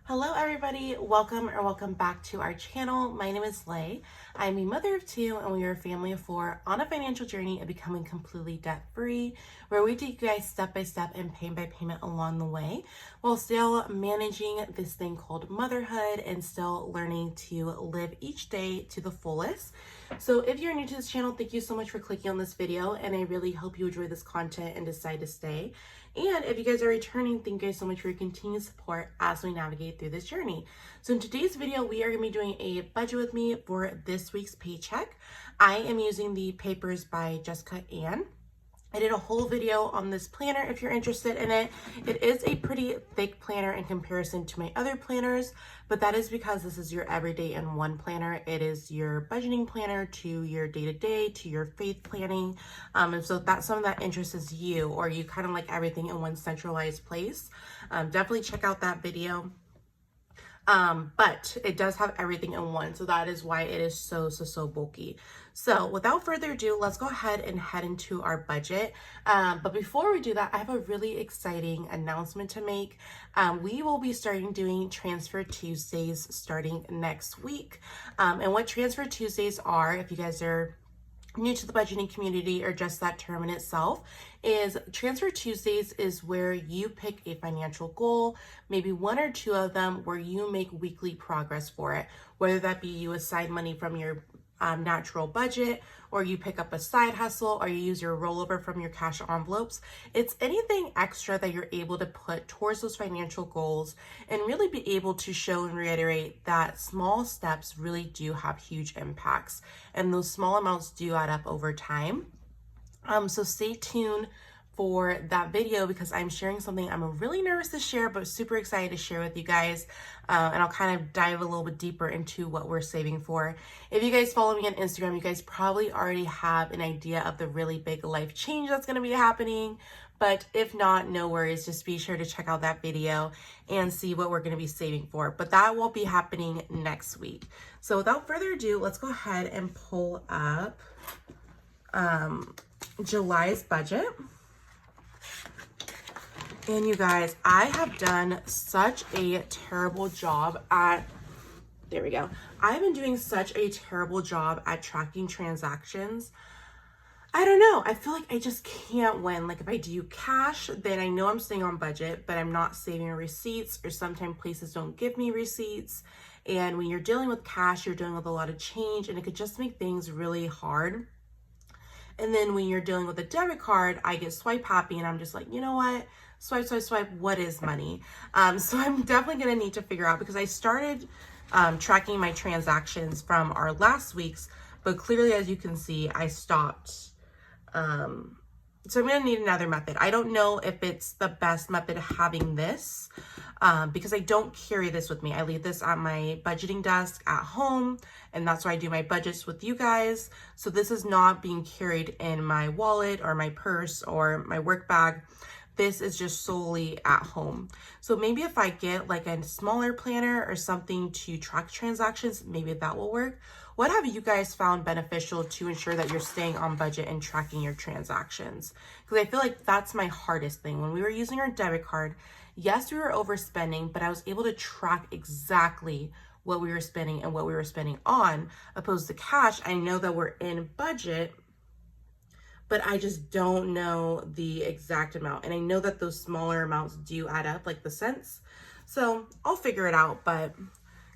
Hello everybody, welcome back to our channel. My name is Lay. I'm a mother of two and we are a family of four on a financial journey of becoming completely debt-free, where we take you guys step by step and payment by payment along the way while still managing this thing called motherhood and still learning to live each day to the fullest. So if you're new to this channel, thank you so much for clicking on this video, and I really hope you enjoy this content and decide to stay. And if you guys are returning, thank you guys so much for your continued support as we navigate through this journey. So in today's video, we are going to be doing a budget with me for this week's paycheck. I am using the papers by Jessica Ann. I did a whole video on this planner if you're interested in it. It is a pretty thick planner in comparison to my other planners, but that is because this is your everyday in one planner. It is your budgeting planner to your day-to-day, to your faith planning. And so if that's something that interests you, or you kind of like everything in one centralized place, definitely check out that video. But it does have everything in one, so that is why it is so bulky. So without further ado, let's go ahead and head into our budget. But before we do that, I have a really exciting announcement to make. We will be starting doing Transfer Tuesdays starting next week. And what Transfer Tuesdays are, if you guys are new to the budgeting community or just that term in itself, is Transfer Tuesdays is where you pick a financial goal, maybe one or two of them, where you make weekly progress for it, whether that be you aside money from your natural budget, or you pick up a side hustle, or you use your rollover from your cash envelopes. It's anything extra that you're able to put towards those financial goals and really be able to show and reiterate that small steps really do have huge impacts, and those small amounts do add up over time. So stay tuned for that video because I'm sharing something I'm really nervous to share, but super excited to share with you guys. And I'll kind of dive a little bit deeper into what we're saving for. If you guys follow me on Instagram, you guys probably already have an idea of the really big life change that's going to be happening. But if not, no worries. Just be sure to check out that video and see what we're going to be saving for. But that will be happening next week. So without further ado, let's go ahead and pull up July's budget. And you guys, I have done such a terrible job at, there we go. I've been doing such a terrible job at tracking transactions. I don't know. I feel like I just can't win. Like if I do cash, then I know I'm staying on budget, but I'm not saving receipts, or sometimes places don't give me receipts. And when you're dealing with cash, you're dealing with a lot of change, and it could just make things really hard. And then when you're dealing with a debit card, I get swipe happy and I'm just like, you know what? Swipe, what is money? So I'm definitely gonna need to figure out, because I started tracking my transactions from our last week's, but clearly, as you can see, I stopped. So I'm gonna need another method. I don't know if it's the best method of having this, because I don't carry this with me. I leave this on my budgeting desk at home, and that's where I do my budgets with you guys. So this is not being carried in my wallet or my purse or my work bag. This is just solely at home. So maybe if I get like a smaller planner or something to track transactions, maybe that will work. What have you guys found beneficial to ensure that you're staying on budget and tracking your transactions? Because I feel like that's my hardest thing. When we were using our debit card, yes, we were overspending, but I was able to track exactly what we were spending and what we were spending on. Opposed to cash, I know that we're in budget, but I just don't know the exact amount. And I know that those smaller amounts do add up, like the cents. So I'll figure it out, but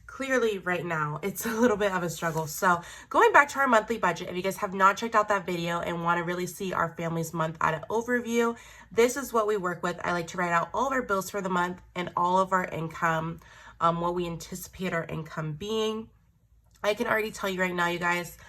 clearly right now it's a little bit of a struggle. So going back to our monthly budget, if you guys have not checked out that video and want to really see our family's month at an overview, this is what we work with. I like to write out all of our bills for the month and all of our income, what we anticipate our income being. I can already tell you right now, you guys,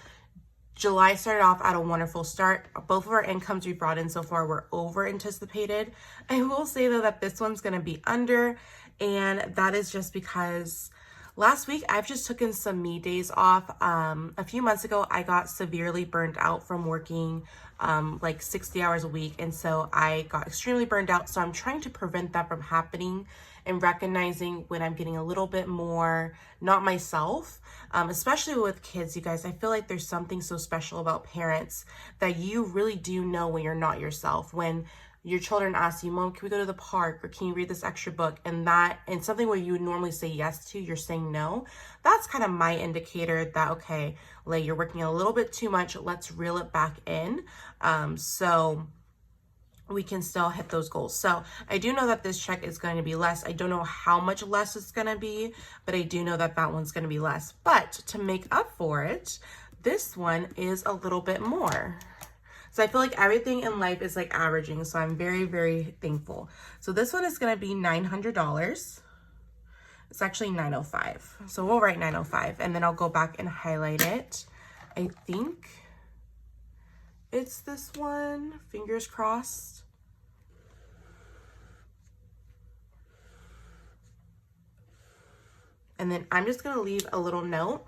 July started off at a wonderful start. Both of our incomes we brought in so far were over anticipated. I will say though that this one's gonna be under, and that is just because last week I've just taken some me days off. A few months ago, I got severely burned out from working like 60 hours a week, and so I got extremely burned out. So I'm trying to prevent that from happening and recognizing when I'm getting a little bit more not myself, especially with kids. You guys, I feel like there's something so special about parents that you really do know when you're not yourself, when your children ask you, Mom, can we go to the park, or can you read this extra book? And something where you would normally say yes to, you're saying no. That's kind of my indicator that, okay, like, you're working a little bit too much. Let's reel it back in. So we can still hit those goals. So I do know that this check is going to be less. I don't know how much less it's going to be, but I do know that that one's going to be less. But to make up for it, this one is a little bit more. So I feel like everything in life is like averaging. So I'm very, very thankful. So this one is going to be $900. It's actually $905. So we'll write $905 and then I'll go back and highlight it. I think it's this one, fingers crossed. And then I'm just gonna leave a little note.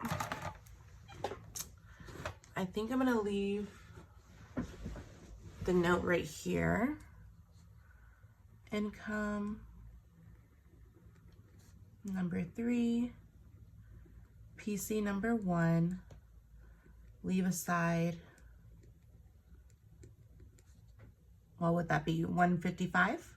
I think I'm gonna leave the note right here. Income number 3, PC number 1, leave aside, what would that be, 155?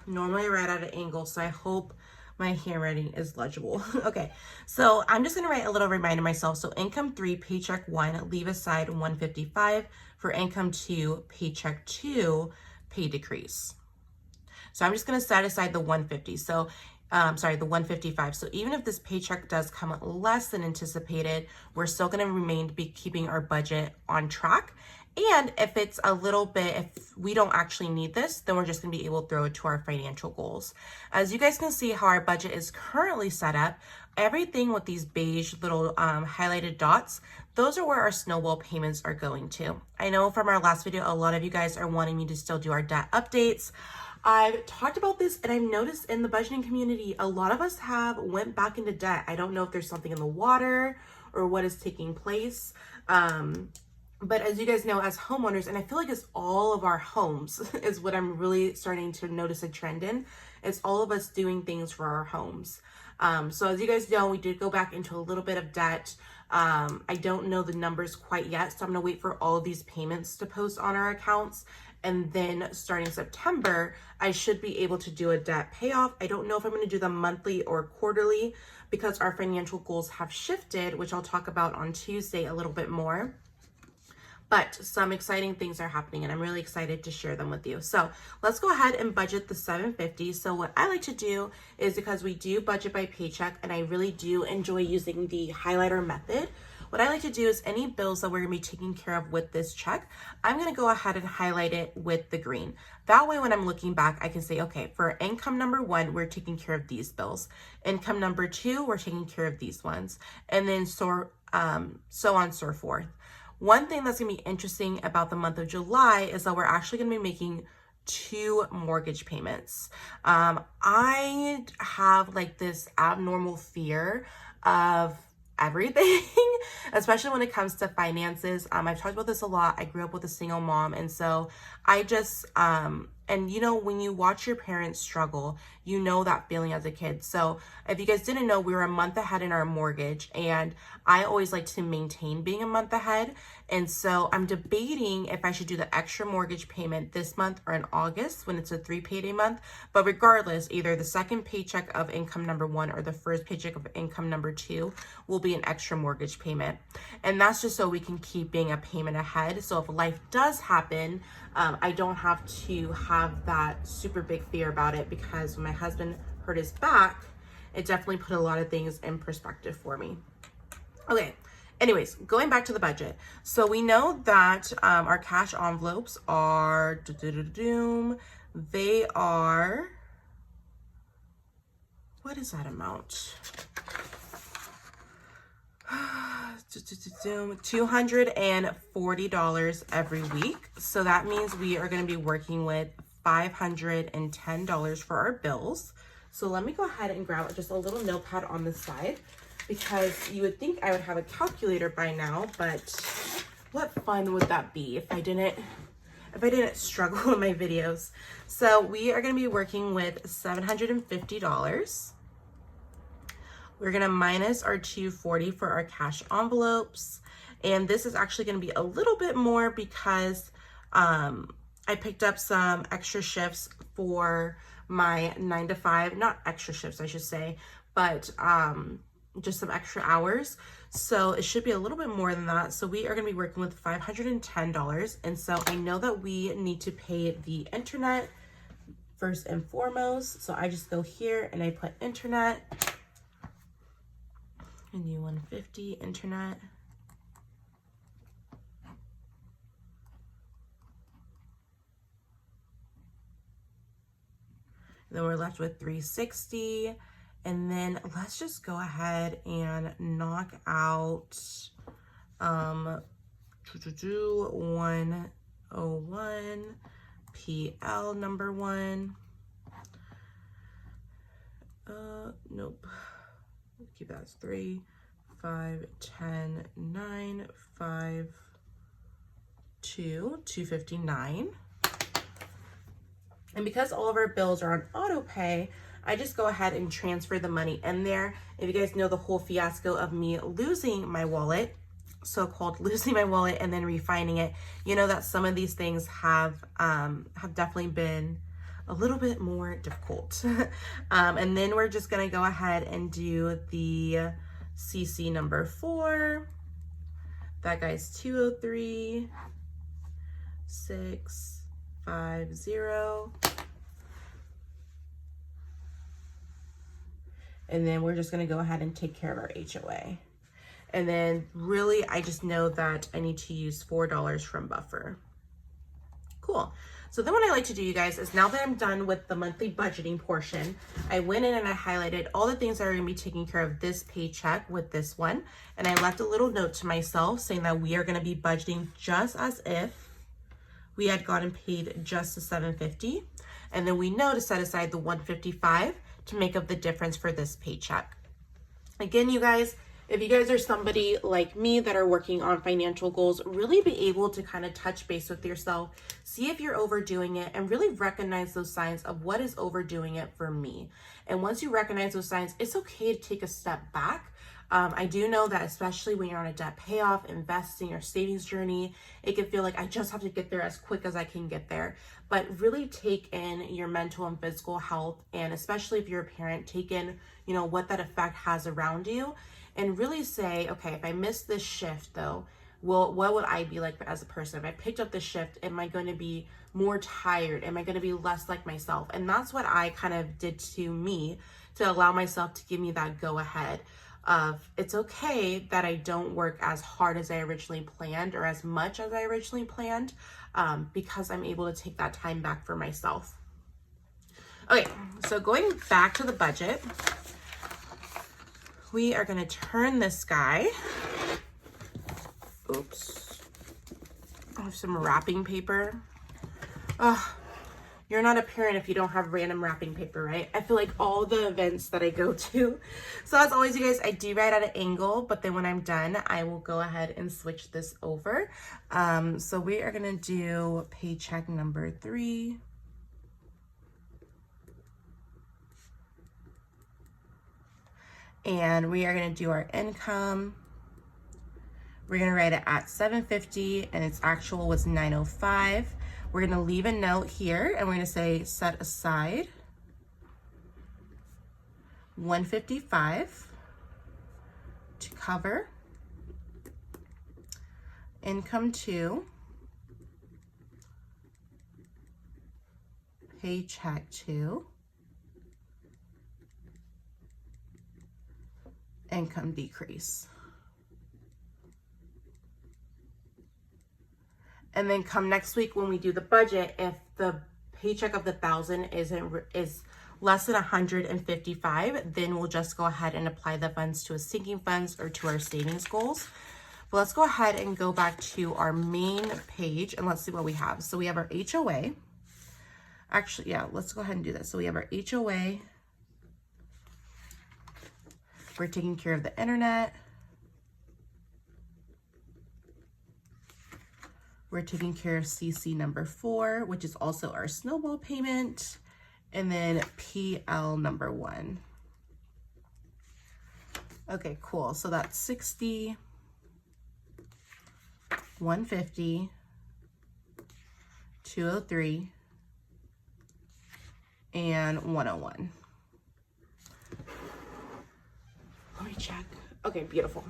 Normally I write at an angle, so I hope my handwriting is legible. Okay, so I'm just gonna write a little reminder myself. So income 3, paycheck 1, leave aside 155. For income 2, paycheck 2, pay decrease. So I'm just gonna set aside the 150. So the 155. So even if this paycheck does come less than anticipated, we're still gonna be keeping our budget on track. And if it's a little bit, if we don't actually need this, then we're just gonna be able to throw it to our financial goals. As you guys can see how our budget is currently set up, everything with these beige little highlighted dots, those are where our snowball payments are going to. I know from our last video, a lot of you guys are wanting me to still do our debt updates. I've talked about this and I've noticed in the budgeting community, a lot of us have went back into debt. I don't know if there's something in the water or what is taking place. But as you guys know, as homeowners, and I feel like it's all of our homes is what I'm really starting to notice a trend in. It's all of us doing things for our homes. So as you guys know, we did go back into a little bit of debt. I don't know the numbers quite yet, so I'm gonna wait for all of these payments to post on our accounts. And then starting September, I should be able to do a debt payoff. I don't know if I'm gonna do them monthly or quarterly because our financial goals have shifted, which I'll talk about on Tuesday a little bit more. But some exciting things are happening and I'm really excited to share them with you. So let's go ahead and budget the $750. So what I like to do is, because we do budget by paycheck and I really do enjoy using the highlighter method, what I like to do is any bills that we're gonna be taking care of with this check, I'm gonna go ahead and highlight it with the green. That way when I'm looking back, I can say, okay, for income number 1, we're taking care of these bills. Income number 2, we're taking care of these ones. And then so on, so forth. One thing that's gonna be interesting about the month of July is that we're actually gonna be making 2 mortgage payments. I have like this abnormal fear of everything, especially when it comes to finances. I've talked about this a lot. I grew up with a single mom, and so I just and you know, when you watch your parents struggle, you know that feeling as a kid. So if you guys didn't know, we were a month ahead in our mortgage, and I always like to maintain being a month ahead. And so I'm debating if I should do the extra mortgage payment this month or in August when it's a 3 payday month. But regardless, either the second paycheck of income number 1 or the first paycheck of income number 2 will be an extra mortgage payment. And that's just so we can keep being a payment ahead. So if life does happen, I don't have to have that super big fear about it, because when my husband hurt his back, it definitely put a lot of things in perspective for me. Okay, anyways, going back to the budget. So we know that our cash envelopes are, they are, what is that amount? $240 every week. So that means we are going to be working with $510 for our bills. So let me go ahead and grab just a little notepad on the side, because you would think I would have a calculator by now, but what fun would that be if I didn't, if I didn't struggle with my videos. So we are going to be working with $750. We're going to minus our $240 for our cash envelopes. And this is actually going to be a little bit more because I picked up some extra shifts for my 9 to 5, not extra shifts, I should say, but just some extra hours. So it should be a little bit more than that. So we are going to be working with $510. And so I know that we need to pay the internet first and foremost. So I just go here and I put internet and do 150 internet. Then we're left with 360. And then let's just go ahead and knock out 101 PL number 1. Nope. Keep that as 3, 5, 10, 9, 5, 2, 259. And because all of our bills are on auto pay, I just go ahead and transfer the money in there. If you guys know the whole fiasco of me losing my wallet, so-called losing my wallet and then refining it, you know that some of these things have definitely been a little bit more difficult. And then we're just gonna go ahead and do the CC number 4. That guy's 203 650. And then we're just gonna go ahead and take care of our HOA. And then really, I just know that I need to use $4 from buffer. Cool. So then what I like to do, you guys, is now that I'm done with the monthly budgeting portion, I went in and I highlighted all the things that are gonna be taking care of this paycheck with this one. And I left a little note to myself saying that we are gonna be budgeting just as if we had gotten paid just the $750. And then we know to set aside the $155 to make up the difference for this paycheck. Again, you guys, if you guys are somebody like me that are working on financial goals, really be able to kind of touch base with yourself, see if you're overdoing it, and really recognize those signs of what is overdoing it for me. And once you recognize those signs, it's okay to take a step back. I do know that especially when you're on a debt payoff, investing, or savings journey, it can feel like I just have to get there as quick as I can get there. But really take in your mental and physical health, and especially if you're a parent, take in, you know, what that effect has around you, and really say, okay, if I miss this shift though, well, what would I be like as a person? If I picked up this shift, am I going to be more tired? Am I going to be less like myself? And that's what I kind of did to me to allow myself to give me that go ahead of it's okay that I don't work as hard as I originally planned or as much as I originally planned, because I'm able to take that time back for myself. Okay, so going back to the budget, we are going to turn this guy. Oops. I have some wrapping paper. You're not a parent if you don't have random wrapping paper, right? I feel like all the events that I go to. So as always, you guys, I do write at an angle, but then when I'm done, I will go ahead and switch this over. So we are gonna do paycheck number 3. And we are gonna do our income. We're gonna write it at $750 and its actual was $905. We're gonna leave a note here and we're gonna say set aside $155 to cover income 2, paycheck 2, income decrease. And then come next week when we do the budget, if the paycheck of the 1,000 is less than 155, then we'll just go ahead and apply the funds to a sinking funds or to our savings goals. But let's go ahead and go back to our main page and let's see what we have. So we have our HOA. Actually, yeah, let's go ahead and do this. So we have our HOA. We're taking care of the internet. We're taking care of CC number 4, which is also our snowball payment, and then PL number 1. Okay, cool. So that's 60, 150, 203, and 101. Let me check. Okay, beautiful.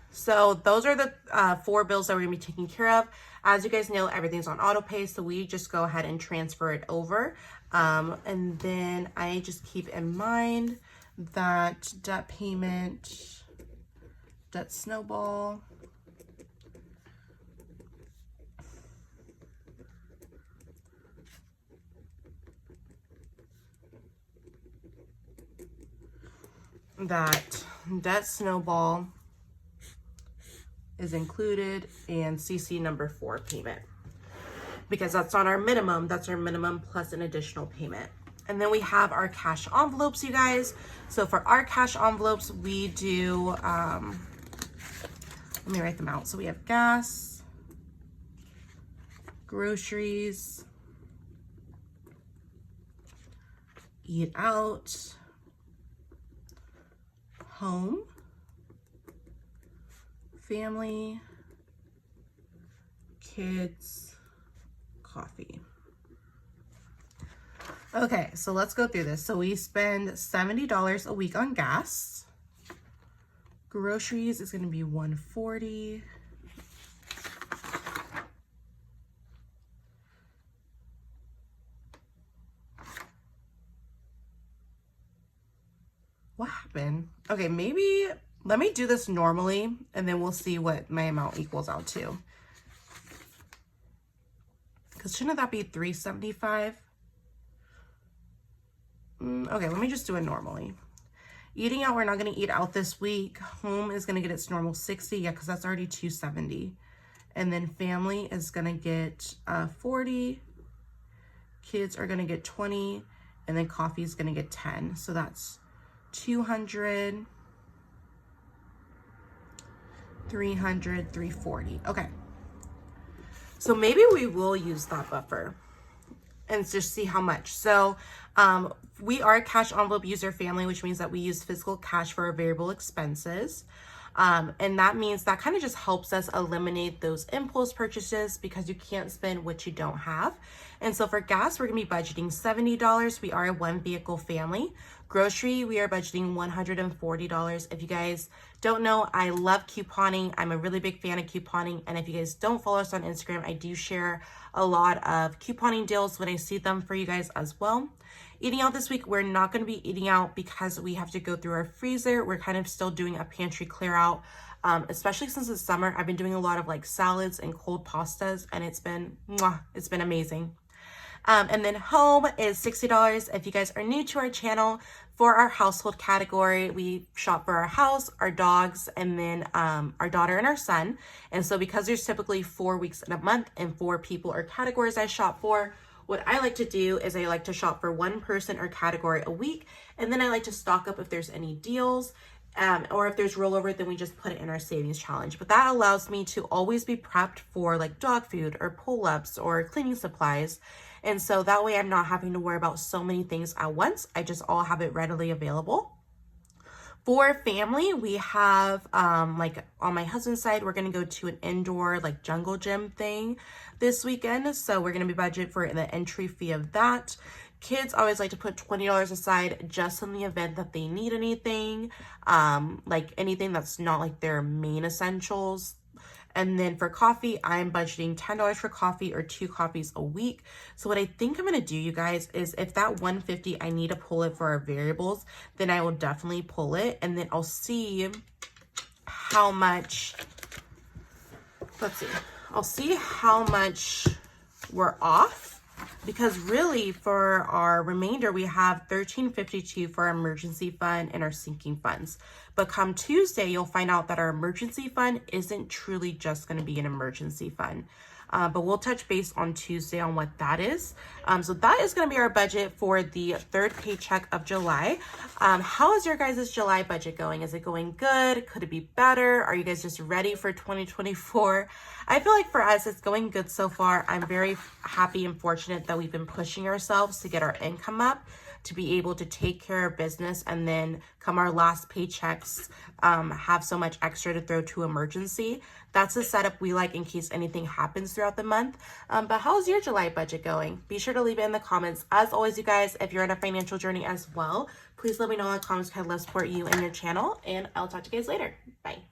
So those are the 4 bills that we're gonna be taking care of. As you guys know, everything's on auto pay, so we just go ahead and transfer it over. And then I just keep in mind that debt payment, debt snowball, is included, and CC number 4 payment, because that's not our minimum. That's our minimum plus an additional payment. And then we have our cash envelopes, you guys. So for our cash envelopes, we do, let me write them out. So we have gas, groceries, eat out, home, family, kids, coffee. Okay, so let's go through this. So we spend $70 a week on gas. Groceries is going to be $140. What happened? Okay, maybe let me do this normally and then we'll see what my amount equals out to. Because shouldn't that be $375? Okay, let me just do it normally. Eating out, we're not going to eat out this week. Home is going to get its normal 60. Yeah, because that's already $270. And then family is going to get 40. Kids are going to get 20. And then coffee is going to get 10. So that's 200, 300, 340. Okay. So maybe we will use that buffer and just see how much. So we are a cash envelope user family, which means that we use physical cash for our variable expenses. And that means that kind of just helps us eliminate those impulse purchases because you can't spend what you don't have. And so for gas, we're gonna be budgeting $70. We are a 1-vehicle family. Grocery, we are budgeting $140. If you guys don't know, I love couponing. I'm a really big fan of couponing. And if you guys don't follow us on Instagram, I do share a lot of couponing deals when I see them for you guys as well. Eating out this week, we're not going to be eating out because we have to go through our freezer. We're kind of still doing a pantry clear out, especially since it's summer. I've been doing a lot of like salads and cold pastas, and it's been amazing. And then home is $60. If you guys are new to our channel, for our household category, we shop for our house, our dogs, and then our daughter and our son. And so because there's typically 4 weeks in a month and 4 people or categories I shop for, what I like to do is I like to shop for 1 person or category a week. And then I like to stock up if there's any deals, or if there's rollover, then we just put it in our savings challenge. But that allows me to always be prepped for like dog food or pull-ups or cleaning supplies. And so that way I'm not having to worry about so many things at once. I just all have it readily available. For family, we have, like on my husband's side, we're going to go to an indoor like jungle gym thing this weekend. So we're going to be budgeted for the entry fee of that. Kids always like to put $20 aside just in the event that they need anything, like anything that's not like their main essentials. And then for coffee, I'm budgeting $10 for coffee or 2 coffees a week. So what I think I'm going to do, you guys, is if that $150, I need to pull it for our variables, then I will definitely pull it. And then I'll see how much, let's see, I'll see how much we're off. Because really for our remainder, we have $13.52 for our emergency fund and our sinking funds. But come Tuesday, you'll find out that our emergency fund isn't truly just going to be an emergency fund. but we'll touch base on Tuesday on what that is. So that is going to be our budget for the third paycheck of July. How is your guys' July budget going? Is it going good? Could it be better? Are you guys just ready for 2024? I feel like for us, it's going good so far. I'm very happy and fortunate that we've been pushing ourselves to get our income up, to be able to take care of business, and then come our last paychecks, have so much extra to throw to emergency. That's the setup we like in case anything happens throughout the month. But how's your July budget going? Be sure to leave it in the comments. As always, you guys, if you're on a financial journey as well, please let me know in the comments. I'd love to support you and your channel, and I'll talk to you guys later. Bye.